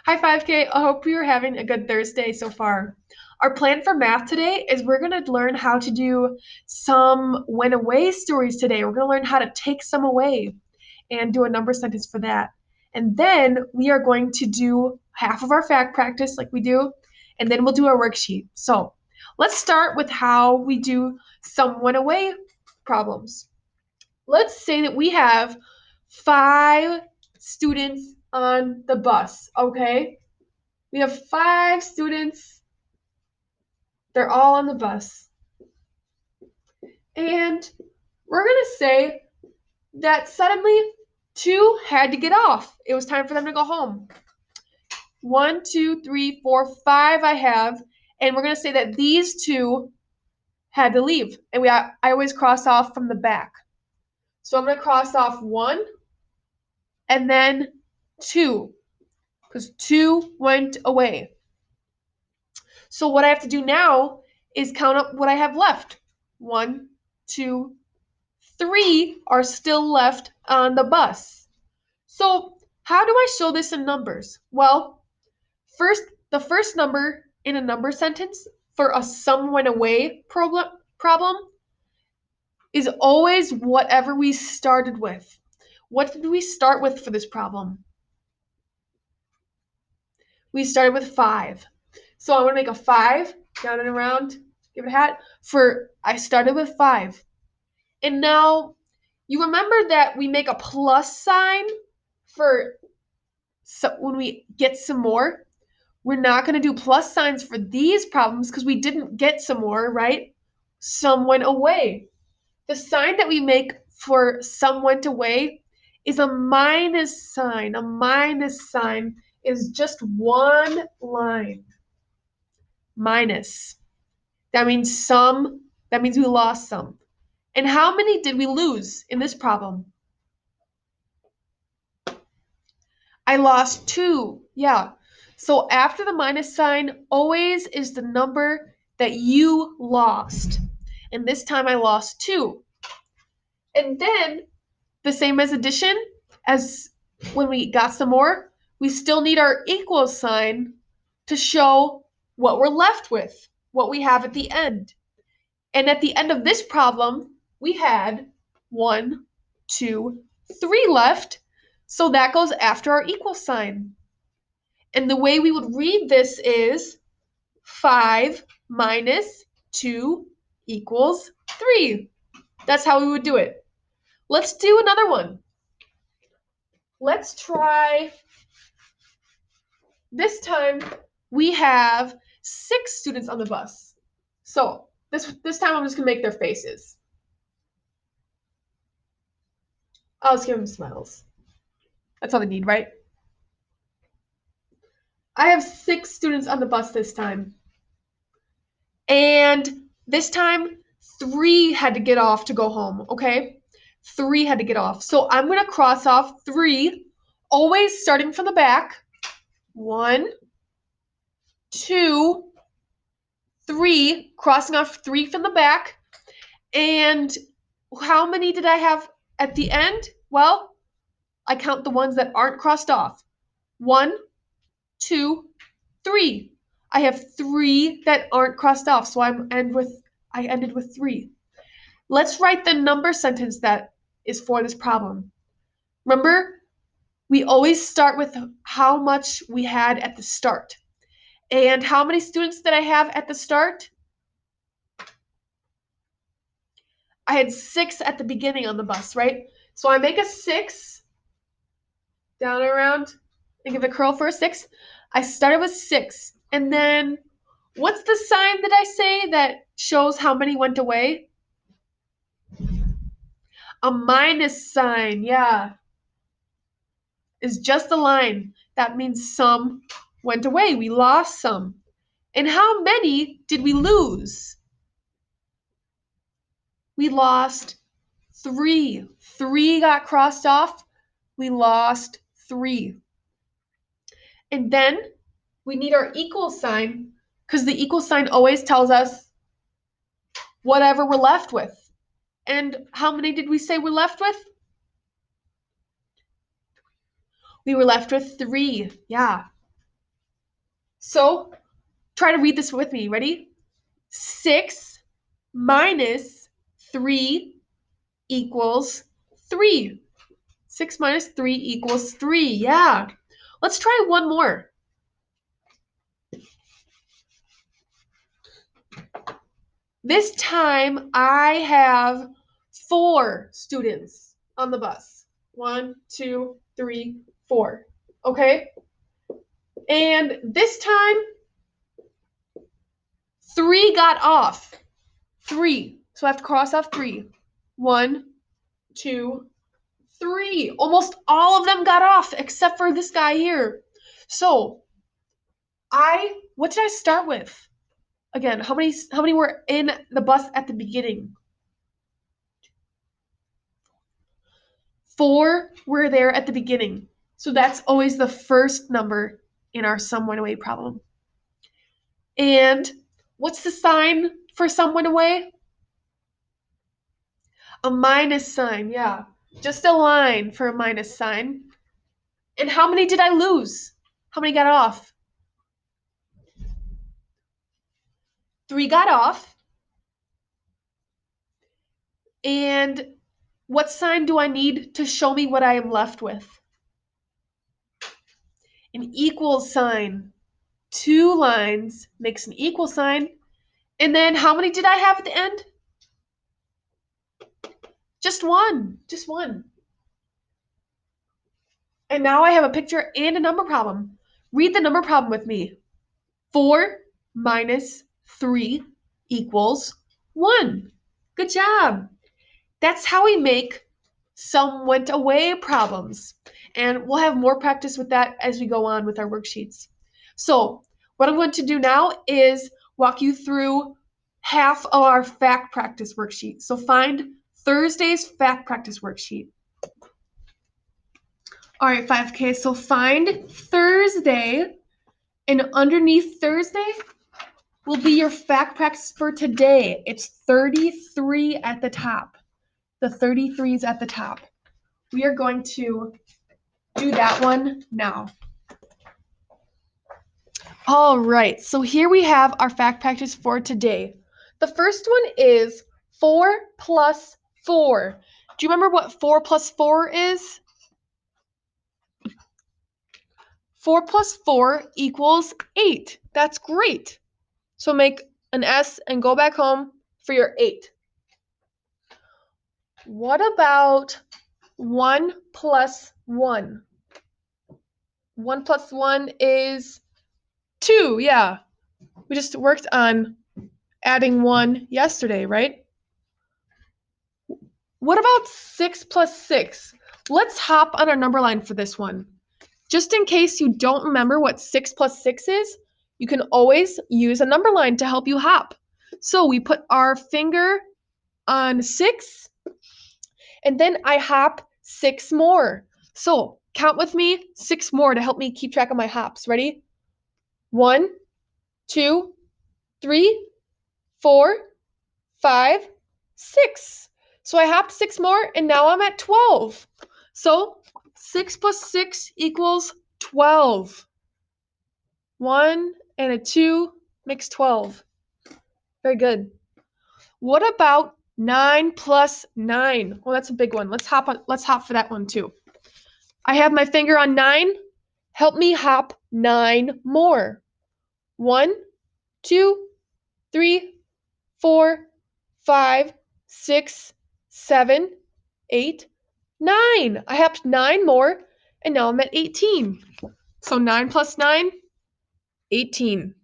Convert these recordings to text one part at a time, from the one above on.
Hi 5K, I hope you're having a good Thursday so far. Our plan for math today is we're going to learn how to do some went away stories today. We're going to learn how to take some away and do a number sentence for that. And then we are going to do half of our fact practice like we do, and then we'll do our worksheet. So let's start with how we do some went away problems. Let's say that we have 5 students on the bus, okay? We have 5 students. They're all on the bus. And we're going to say that suddenly 2 had to get off. It was time for them to go home. 1, 2, 3, 4, 5 I have. And we're going to say that these 2 had to leave. And I always cross off from the back. So I'm going to cross off 1 and then 2 because 2 went away. So what I have to do now is count up what I have left. 1, 2, 3 are still left on the bus. So how do I show this in numbers? Well, the first number in a number sentence for a some went away problem is always whatever we started with. What did we start with for this problem? We started with 5. So I'm going to make a 5, down and around, give it a hat, I started with 5. And now you remember that we make a plus sign for when we get some more. We're not going to do plus signs for these problems because we didn't get some more, right? Some went away. The sign that we make for some went away is a minus sign. A minus sign is just one line. Minus. That means we lost some. And how many did we lose in this problem? I lost 2. Yeah. So after the minus sign always is the number that you lost. And this time I lost 2. And then the same as addition, as when we got some more, we still need our equal sign to show what we're left with, what we have at the end. And at the end of this problem, we had 1, 2, 3 left. So that goes after our equal sign. And the way we would read this is 5 minus 2 equals 3. That's how we would do it. Let's do another one. Let's try, this time we have 6 students on the bus. So this time I'm just going to make their faces. I'll just give them smiles. That's all they need, right? I have 6 students on the bus this time. And this time, 3 had to get off to go home, okay? 3 had to get off. So I'm going to cross off 3, always starting from the back. 1, 2, 3, crossing off 3 from the back. And how many did I have at the end? Well, I count the ones that aren't crossed off. 1, 2, 3. I have 3 that aren't crossed off, so I ended with 3. Let's write the number sentence that is for this problem. Remember, we always start with how much we had at the start. And how many students did I have at the start? I had 6 at the beginning on the bus, right? So I make a 6, down and around, and give a curl for a 6. I started with 6. And then, what's the sign that I say that shows how many went away? A minus sign, yeah. Is just a line. That means some went away. We lost some. And how many did we lose? We lost 3. 3 got crossed off. We lost 3. And then we need our equal sign because the equal sign always tells us whatever we're left with. And how many did we say we're left with? We were left with 3. Yeah. So try to read this with me. Ready? 6 minus 3 equals 3. 6 minus 3 equals 3. Yeah. Let's try one more. This time I have 4 students on the bus. 1, 2, 3, 4. Okay? And this time 3 got off. 3. So I have to cross off 3. 1, 2, 3. Almost all of them got off except for this guy here. So what did I start with? Again, how many were in the bus at the beginning? 4 were there at the beginning. So that's always the first number in our sum went away problem. And what's the sign for sum went away? A minus sign, yeah. Just a line for a minus sign. And how many did I lose? How many got off? 3 got off. And what sign do I need to show me what I am left with? An equal sign. 2 lines makes an equal sign. And then how many did I have at the end? Just one. Just one. And now I have a picture and a number problem. Read the number problem with me. 4 minus 3 equals 1. Good job. That's how we make sum went away problems. And we'll have more practice with that as we go on with our worksheets. So what I'm going to do now is walk you through half of our fact practice worksheet. So find Thursday's fact practice worksheet. All right, 5K, so find Thursday, and underneath Thursday will be your fact practice for today. It's 33 at the top. The 33 is at the top. We are going to do that one now. All right, so here we have our fact practice for today. The first one is 4 plus 4. Do you remember what 4 plus 4 is? 4 plus 4 equals 8. That's great. So make an S and go back home for your 8. What about 1 plus 1? 1 plus 1 is 2, yeah. We just worked on adding 1 yesterday, right? What about 6 plus 6? Let's hop on our number line for this one. Just in case you don't remember what 6 plus 6 is, you can always use a number line to help you hop. So we put our finger on 6, and then I hop 6 more. So count with me 6 more to help me keep track of my hops. Ready? 1, 2, 3, 4, 5, 6. So I hopped 6 more, and now I'm at 12. So 6 plus 6 equals 12. 1 and a 2 makes 12. Very good. What about 9 plus 9? Well, that's a big one. Let's hop for that one too. I have my finger on 9. Help me hop 9 more. 1, 2, 3, 4, 5, 6, 7, 8, 9. I hopped 9 more, and now I'm at 18. So 9 plus 9, 18.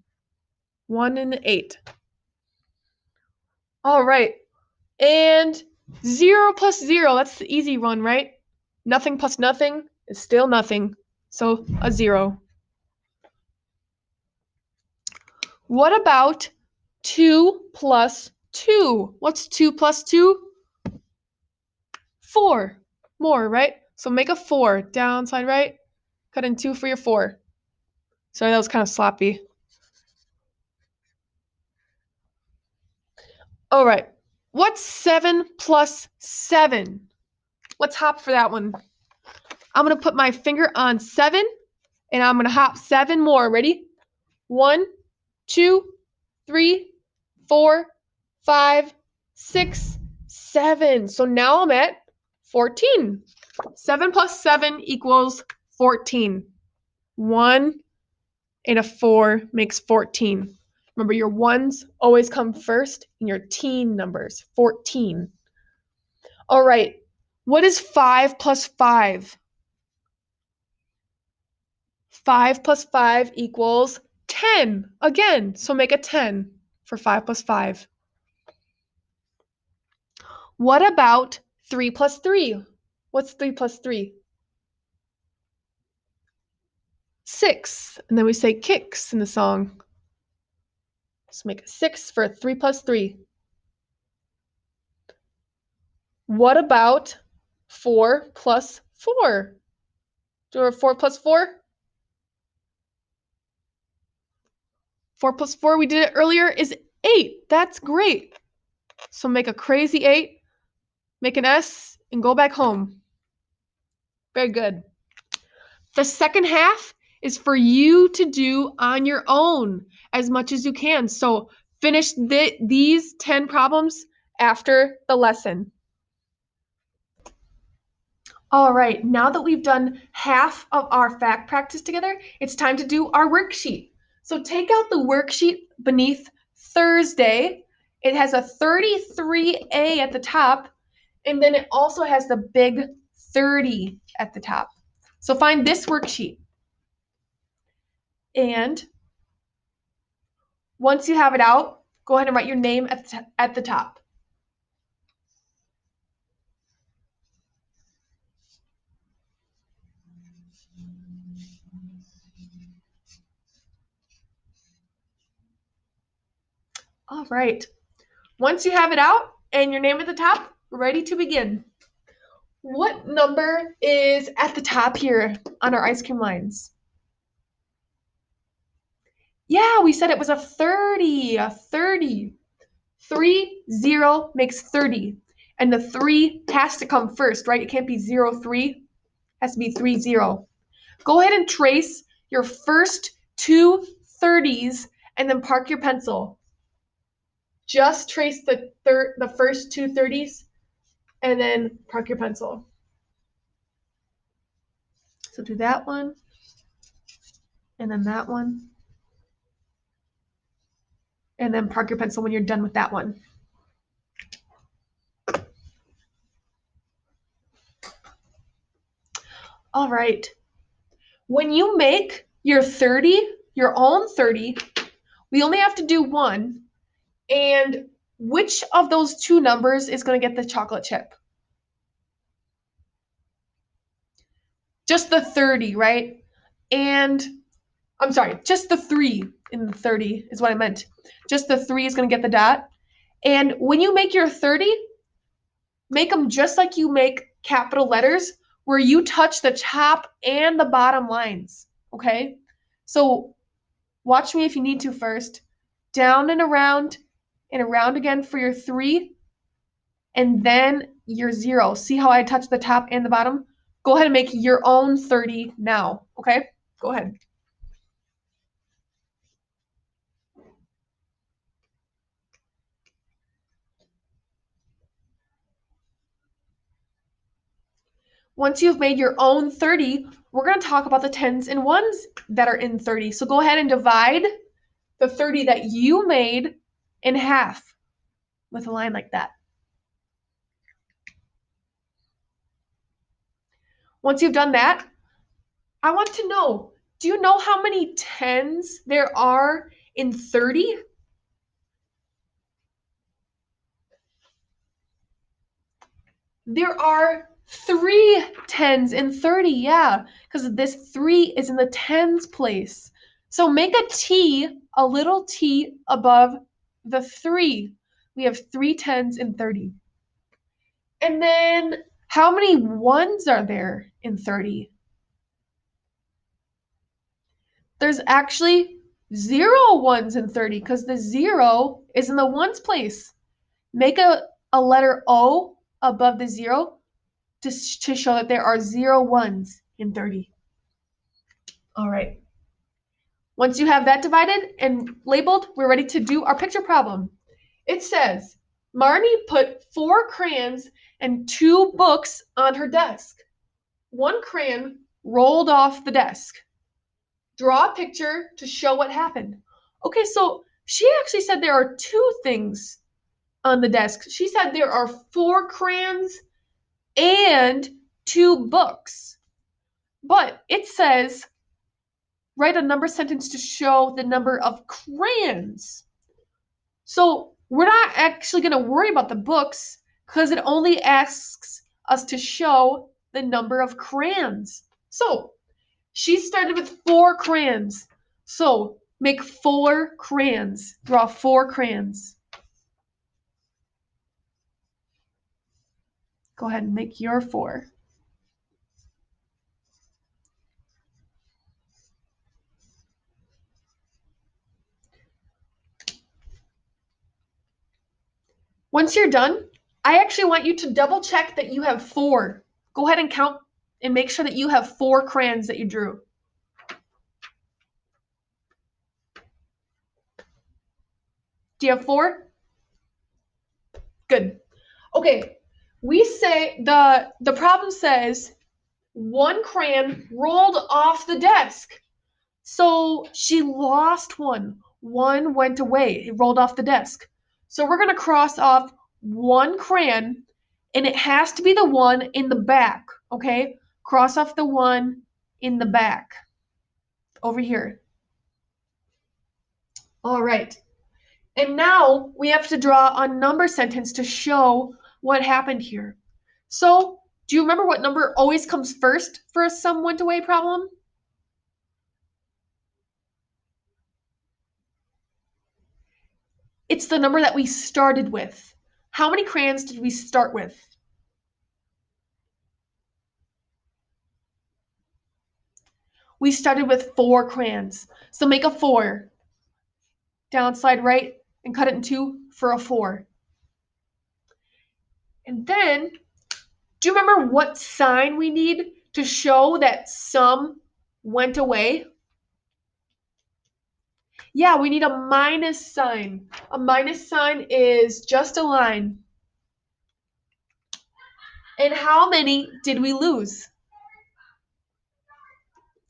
1 and 8. All right. And 0 plus 0, that's the easy one, right? Nothing plus nothing is still nothing. So a 0. What about 2 plus 2? What's 2 plus 2? 4. More, right? So make a 4. Downside right. Cut in 2 for your 4. Sorry, that was kind of sloppy. All right. What's 7 plus 7? Let's hop for that one. I'm going to put my finger on 7, and I'm going to hop 7 more. Ready? 1, 2, 3, 4, 5, 6, 7. So now I'm at 14. 7 plus 7 equals 14. 1 and a 4 makes 14. Remember, your ones always come first in your teen numbers. 14. All right. What is 5 plus 5? 5 plus 5 equals 10. Again, so make a 10 for 5 plus 5. What about 3 plus 3? What's 3 plus 3? 6. And then we say kicks in the song. So make a 6 for 3 plus 3. What about 4 plus 4? Do you remember 4 plus 4? 4 plus 4, we did it earlier, is 8. That's great. So make a crazy 8, make an S, and go back home. Very good. The second half is for you to do on your own as much as you can. So finish these 10 problems after the lesson. All right, now that we've done half of our fact practice together, it's time to do our worksheet. So take out the worksheet beneath Thursday. It has a 33A at the top, and then it also has the big 30 at the top. So find this worksheet. And once you have it out, go ahead and write your name at the top. All right. Once you have it out and your name at the top, ready to begin. What number is at the top here on our ice cream lines? Yeah, we said it was a 30, a 30. 3, 0 makes 30. And the 3 has to come first, right? It can't be 0, 3. It has to be 3, 0. Go ahead and trace your first two 30s and then park your pencil. Just trace the first two 30s and then park your pencil. So do that one, and then that one, and then park your pencil when you're done with that one. All right. When you make your 30, your own 30, we only have to do one. And which of those two numbers is going to get the chocolate chip? Just the 30, right? And I'm sorry, just the 3 in the 30 is what I meant. Just the 3 is going to get the dot. And when you make your 30, make them just like you make capital letters, where you touch the top and the bottom lines, okay? So watch me if you need to first. Down and around again for your 3, and then your 0. See how I touch the top and the bottom? Go ahead and make your own 30 now, okay? Go ahead. Once you've made your own 30, we're going to talk about the 10s and 1s that are in 30. So go ahead and divide the 30 that you made in half with a line like that. Once you've done that, I want to know, do you know how many 10s there are in 30? There are 3 10s in 30, yeah, because this 3 is in the tens place. So make a T, a little T above the 3. We have 3 10s in 30. And then how many 1s are there in 30? There's actually 0 1s in 30 because the 0 is in the 1s place. Make a letter O above the 0 to show that there are 0 1s in 30. All right. Once you have that divided and labeled, we're ready to do our picture problem. It says, Marnie put 4 crayons and 2 books on her desk. 1 crayon rolled off the desk. Draw a picture to show what happened. Okay, so she actually said there are 2 things on the desk. She said there are 4 crayons and 2 books. But it says, write a number sentence to show the number of crayons. So we're not actually going to worry about the books because it only asks us to show the number of crayons. So she started with 4 crayons. So make 4 crayons. Draw 4 crayons. Go ahead and make your 4. Once you're done, I actually want you to double check that you have 4. Go ahead and count and make sure that you have 4 crayons that you drew. Do you have 4? Good. Okay, we say the problem says 1 crayon rolled off the desk. So she lost 1. 1 went away. It rolled off the desk. So we're going to cross off 1 crayon, and it has to be the one in the back, okay? Cross off the one in the back over here. All right. And now we have to draw a number sentence to show what happened here. So, do you remember what number always comes first for a some went away problem? It's the number that we started with. How many crayons did we start with? We started with 4 crayons. So make a 4. Down, slide right, and cut it in 2 for a 4. And then, do you remember what sign we need to show that some went away? Yeah, we need a minus sign. A minus sign is just a line. And how many did we lose?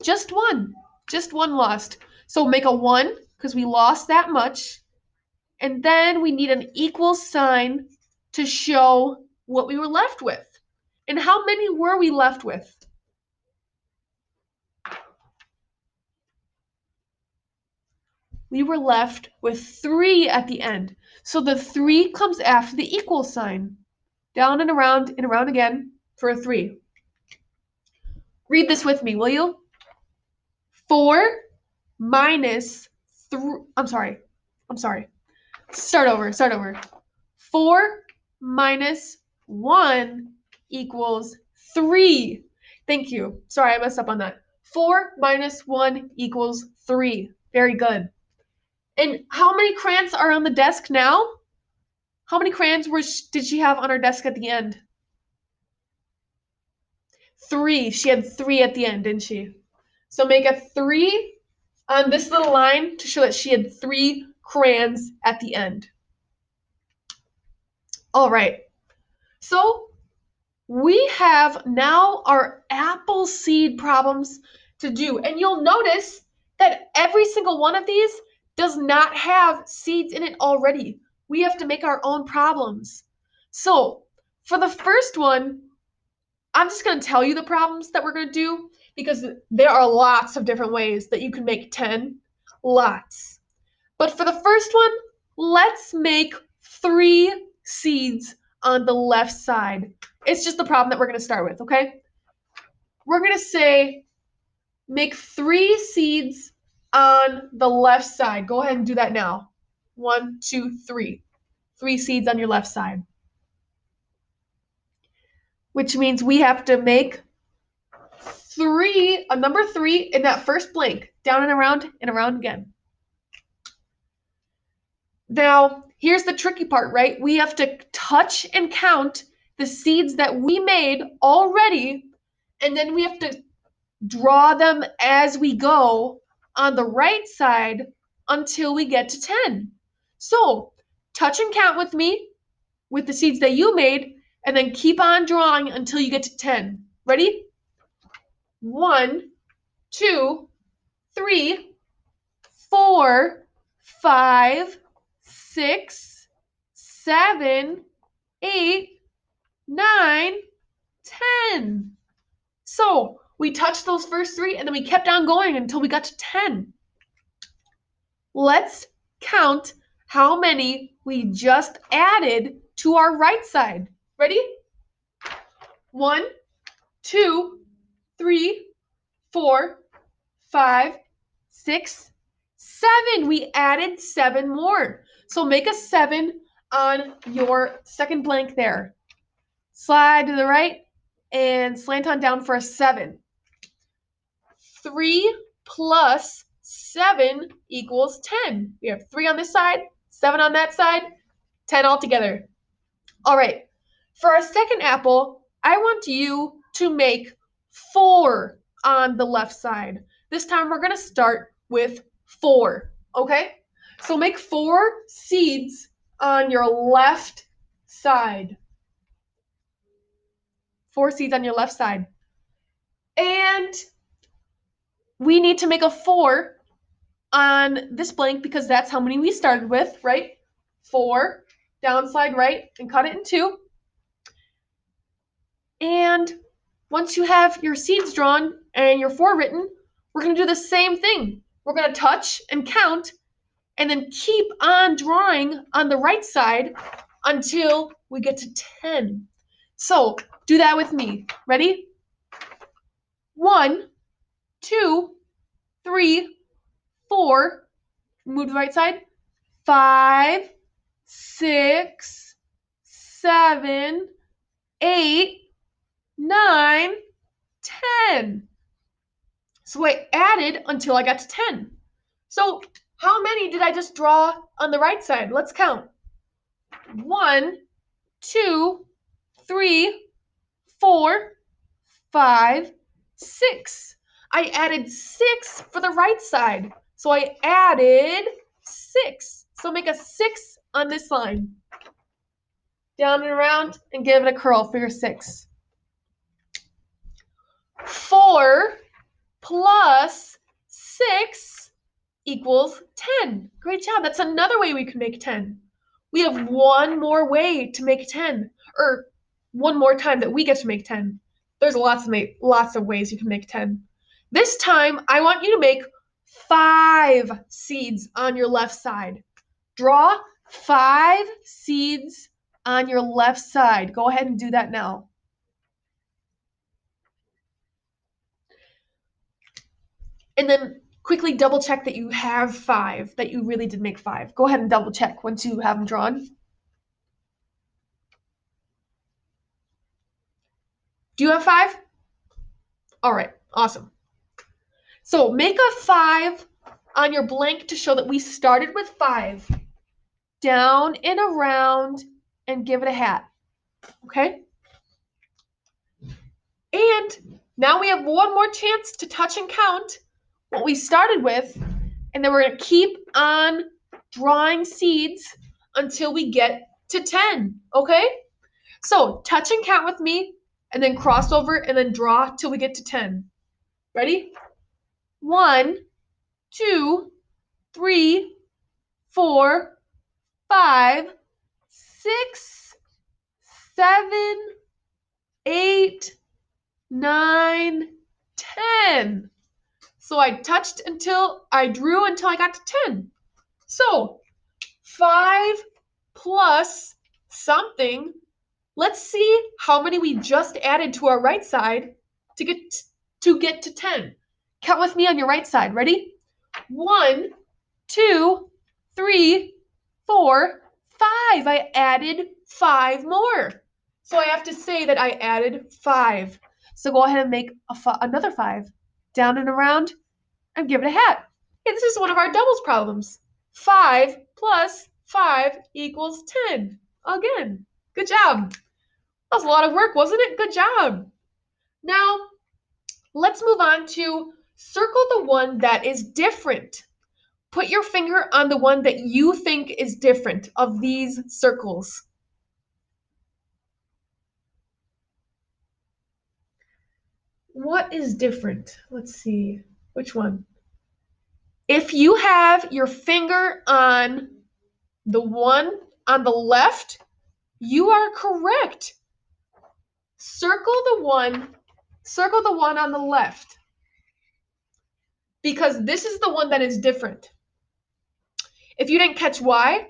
Just 1. Just 1 lost. So make a 1 because we lost that much. And then we need an equal sign to show what we were left with. And how many were we left with? We were left with 3 at the end. So the 3 comes after the equal sign. Down and around again for a 3. Read this with me, will you? 4 minus 3. I'm sorry. Start over. 4 minus 1 equals 3. Thank you. Sorry, I messed up on that. 4 minus 1 equals 3. Very good. And how many crayons are on the desk now? How many crayons did she have on her desk at the end? 3. She had 3 at the end, didn't she? So make a 3 on this little line to show that she had 3 crayons at the end. All right. So we have now our apple seed problems to do. And you'll notice that every single one of these does not have seeds in it already. We have to make our own problems. So for the first one, I'm just going to tell you the problems that we're going to do because there are lots of different ways that you can make 10. Lots. But for the first one, let's make 3 seeds on the left side. It's just the problem that we're going to start with, okay? We're going to say make 3 seeds on the left side. Go ahead and do that now. 1, 2, 3. 3 seeds on your left side. Which means we have to make 3, a number 3 in that first blank. Down and around again. Now, here's the tricky part, right? We have to touch and count the seeds that we made already, and then we have to draw them as we go on the right side until we get to 10. So touch and count with me with the seeds that you made, and then keep on drawing until you get to 10. Ready? 1, 2, 3, 4, 5, 6, 7, 8, 9, 10. So we touched those first three and then we kept on going until we got to 10. Let's count how many we just added to our right side. Ready? 1, 2, 3, 4, 5, 6, 7. We added 7 more. So make a 7 on your second blank there. Slide to the right and slant on down for a 7. 3 plus 7 equals 10. We have 3 on this side, 7 on that side, 10 altogether. All right, for our second apple, I want you to make 4 on the left side. This time we're going to start with 4, okay? So make 4 seeds on your left side. 4 seeds on your left side. And we need to make a 4 on this blank because that's how many we started with, right? 4, downside right, and cut it in 2. And once you have your seeds drawn and your 4 written, we're going to do the same thing. We're going to touch and count and then keep on drawing on the right side until we get to 10. So do that with me. Ready? 1, 2, 3, 4. Move to the right side. 5, 6, 7, 8, 9, 10. So I added until I got to 10. So how many did I just draw on the right side? Let's count. 1, 2, 3, 4, 5, 6. I added 6 for the right side. So I added 6. So make a 6 on this line. Down and around and give it a curl for your 6. 4 plus 6 equals 10. Great job. That's another way we can make 10. We have one more way to make 10, or one more time that we get to make 10. There's lots of ways you can make 10. This time, I want you to make 5 seeds on your left side. Draw 5 seeds on your left side. Go ahead and do that now. And then quickly double check that you have 5, that you really did make 5. Go ahead and double check once you have them drawn. Do you have 5? All right, awesome. So make a 5 on your blank to show that we started with 5. Down and around and give it a hat, okay? And now we have one more chance to touch and count what we started with, and then we're going to keep on drawing seeds until we get to 10, okay? So touch and count with me, and then cross over and then draw till we get to 10. Ready? 1, 2, 3, 4, 5, 6, 7, 8, 9, 10. So I drew until I got to 10. So 5 plus something. Let's see how many we just added to our right side to get to 10. Count with me on your right side. Ready? 1, 2, 3, 4, 5. I added 5 more. So I have to say that I added 5. So go ahead and make another 5. Down and around and give it a hat. Hey, this is one of our doubles problems. 5 plus 5 equals 10. Again, good job. That was a lot of work, wasn't it? Good job. Now, let's move on to Circle the one that is different. Put your finger on the one that you think is different of these circles. What is different? Let's see. Which one? If you have your finger on the one on the left, you are correct. Circle the one on the left, because this is the one that is different. If you didn't catch why,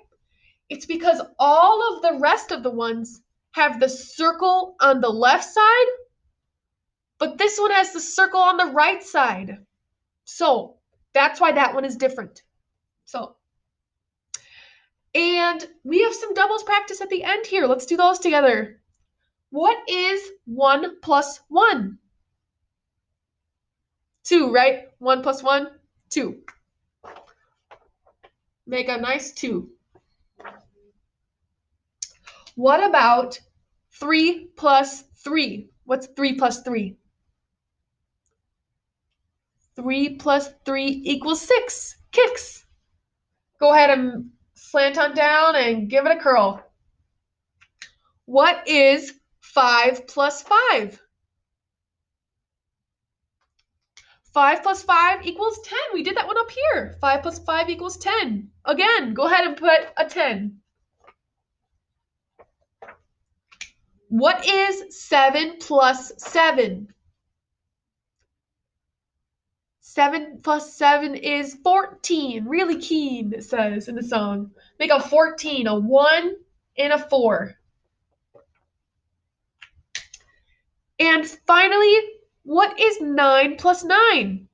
it's because all of the rest of the ones have the circle on the left side, but this one has the circle on the right side. So that's why that one is different. And we have some doubles practice at the end here. Let's do those together. What is 1 plus 1? 2, right? 1 plus 1, 2. Make a nice 2. What about 3 plus 3? What's 3 plus 3? 3 plus 3 equals 6. Kicks. Go ahead and slant on down and give it a curl. What is 5 plus 5? 5 plus 5 equals 10. We did that one up here. 5 plus 5 equals 10. Again, go ahead and put a 10. What is 7 plus 7? 7 plus 7 is 14. Really keen, it says in the song. Make a 14, a 1 and a 4. And finally, what is 9 plus 9?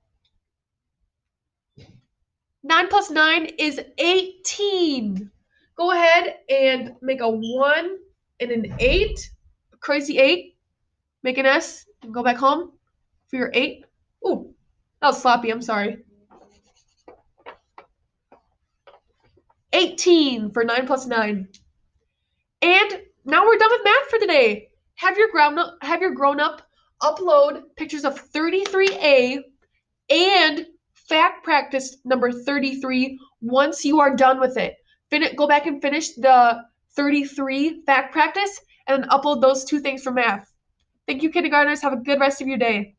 9 plus 9 is 18. Go ahead and make a 1 and an 8. A crazy 8. Make an S and go back home for your 8. Ooh, that was sloppy. I'm sorry. 18 for 9 plus 9. And now we're done with math for today. Have your grown-up upload pictures of 33A and fact practice number 33 once you are done with it. Go back and finish the 33 fact practice and then upload those two things for math. Thank you, kindergartners. Have a good rest of your day.